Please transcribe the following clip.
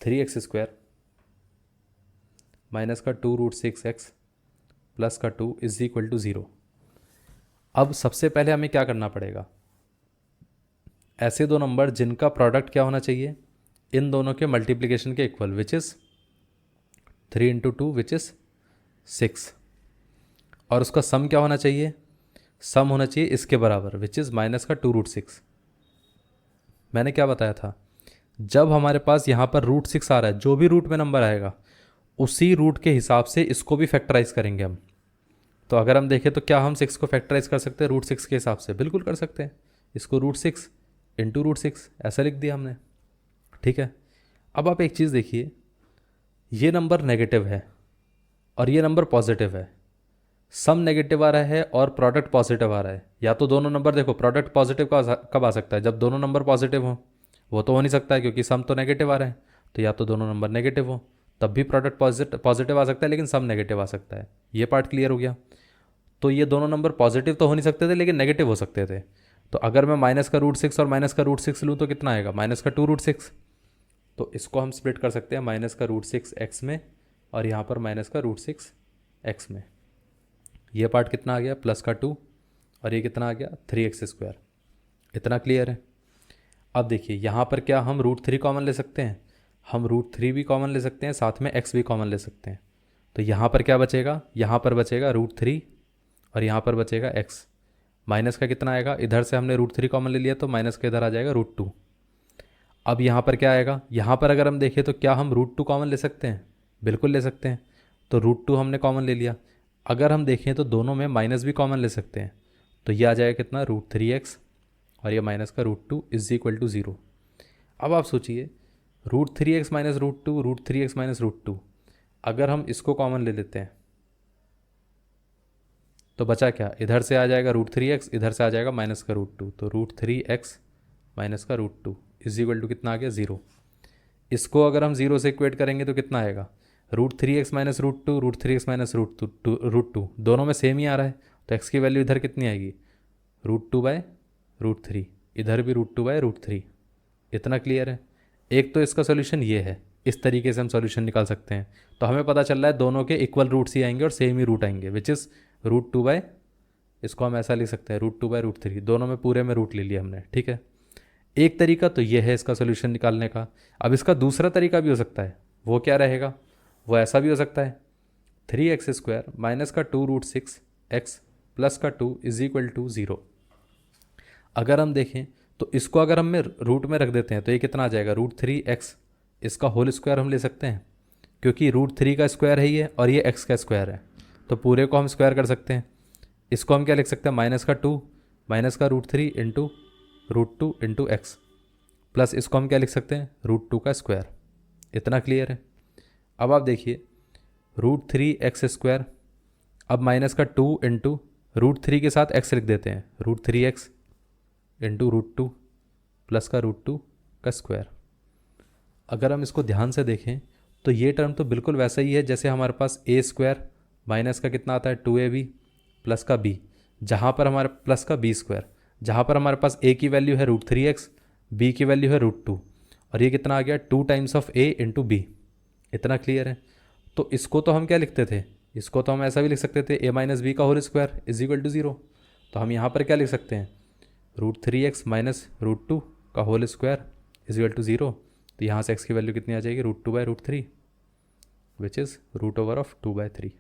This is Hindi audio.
3x² माइनस का 2√6x प्लस का 2 इज इक्वल टू 0। अब सबसे पहले हमें क्या करना पड़ेगा, ऐसे दो नंबर जिनका प्रोडक्ट क्या होना चाहिए, इन दोनों के मल्टीप्लिकेशन के equal, which is 3 × 2 which is 6, और उसका सम क्या होना चाहिए, सम होना चाहिए इसके बराबर, विच इज़ माइनस का 2√6। मैंने क्या बताया था, जब हमारे पास यहाँ पर √6 आ रहा है, जो भी रूट में नंबर आएगा उसी रूट के हिसाब से इसको भी फैक्टराइज करेंगे हम। तो अगर हम देखें तो क्या हम 6 को फैक्टराइज कर सकते हैं √6 के हिसाब से, बिल्कुल कर सकते हैं। इसको √6 × √6 ऐसा लिख दिया हमने, ठीक है। अब आप एक चीज़ देखिए, ये नंबर नेगेटिव है और ये नंबर पॉजिटिव है, सम नेगेटिव आ रहा है और प्रोडक्ट पॉजिटिव आ रहा है। या तो दोनों नंबर, देखो प्रोडक्ट पॉजिटिव कब आ सकता है, जब दोनों नंबर पॉजिटिव हो, वो तो हो नहीं सकता है क्योंकि सम तो नेगेटिव आ रहा है। तो या तो दोनों नंबर नेगेटिव हो तब भी प्रोडक्ट पॉजिटिव आ सकता है, लेकिन सम नेगेटिव आ सकता है। ये पार्ट क्लियर हो गया। तो ये दोनों नंबर पॉजिटिव तो हो नहीं सकते थे लेकिन नेगेटिव हो सकते थे। तो अगर मैं माइनस का √6 और माइनस का √6 लूँ तो कितना आएगा, माइनस का 2√6। तो इसको हम स्प्लिट कर सकते हैं माइनस का √6x में और यहाँ पर माइनस का √6x में। ये पार्ट कितना आ गया, प्लस का 2, और ये कितना आ गया 3x²। इतना क्लियर है। अब देखिए यहाँ पर क्या हम √3 कॉमन ले सकते हैं, हम √3 भी कॉमन ले सकते हैं, साथ में x भी कॉमन ले सकते हैं। तो यहाँ पर क्या बचेगा, यहाँ पर बचेगा √3 और यहाँ पर बचेगा x। माइनस का कितना आएगा, इधर से हमने √3 कॉमन ले लिया तो माइनस का इधर आ जाएगा √2। अब यहाँ पर क्या आएगा, यहाँ पर अगर हम देखें तो क्या हम √2 कॉमन ले सकते हैं, बिल्कुल ले सकते हैं। तो √2 हमने कॉमन ले लिया। अगर हम देखें तो दोनों में माइनस भी कॉमन ले सकते हैं, तो ये आ जाएगा कितना √3x और ये माइनस का √2 इज इक्वल टू 0। अब आप सोचिए √3x माइनस √2, √3x माइनस √2, अगर हम इसको कॉमन ले लेते हैं तो बचा क्या, इधर से आ जाएगा √3x, इधर से आ जाएगा माइनस का √2, तो √3x माइनस का √2 इज इक्वल टू कितना आ गया 0। इसको अगर हम 0 से इक्वेट करेंगे तो कितना आएगा, √3x माइनस √2, √3x माइनस √2 दोनों में सेम ही आ रहा है। तो x की वैल्यू इधर कितनी आएगी, √2/√3, इधर भी √2/√3। इतना क्लियर है। एक तो इसका सोल्यूशन ये है, इस तरीके से हम सॉल्यूशन निकाल सकते हैं। तो हमें पता चल रहा है दोनों के इक्वल रूट्स ही आएंगे और सेम ही रूट आएंगे, विच इज़ √2, इसको हम ऐसा लिख सकते हैं √2/√3, दोनों में पूरे में रूट ले लिया हमने, ठीक है। एक तरीका तो ये है इसका सोल्यूशन निकालने का। अब इसका दूसरा तरीका भी हो सकता है, वो क्या रहेगा, वो ऐसा भी हो सकता है 3x² माइनस का 2√6x प्लस का 2 इज इक्वल टू 0। अगर हम देखें तो इसको अगर हम रूट में रख देते हैं तो ये कितना आ जाएगा, √3x, इसका होल स्क्वायर हम ले सकते हैं क्योंकि √3 का स्क्वायर है ये और ये x का स्क्वायर है, तो पूरे को हम स्क्वायर कर सकते हैं। इसको हम क्या लिख सकते हैं, माइनस का 2 माइनस का √3 इंटू √2 इंटू x, प्लस इसको हम क्या लिख सकते हैं, √2 का स्क्वायर। इतना क्लियर है। अब आप देखिए √3x², अब माइनस का 2 इंटू √3 के साथ x लिख देते हैं, √3x इंटू √2 प्लस का √2 का स्क्वायर। अगर हम इसको ध्यान से देखें तो ये टर्म तो बिल्कुल वैसा ही है जैसे हमारे पास a² माइनस का कितना आता है 2ab प्लस का b, जहाँ पर हमारे प्लस का b², जहाँ पर हमारे पास a की वैल्यू है √3x, b की वैल्यू है √2, और ये कितना आ गया 2 times of a into b। इतना क्लियर है। तो इसको तो हम क्या लिखते थे, इसको तो हम ऐसा भी लिख सकते थे a माइनस बी का whole square is equal to 0। तो हम यहाँ पर क्या लिख सकते हैं, √3x माइनस √2 का whole square is equal to 0। तो यहाँ से x की वैल्यू कितनी आ जाएगी, √2/√3 विच इज़ √2/2/3।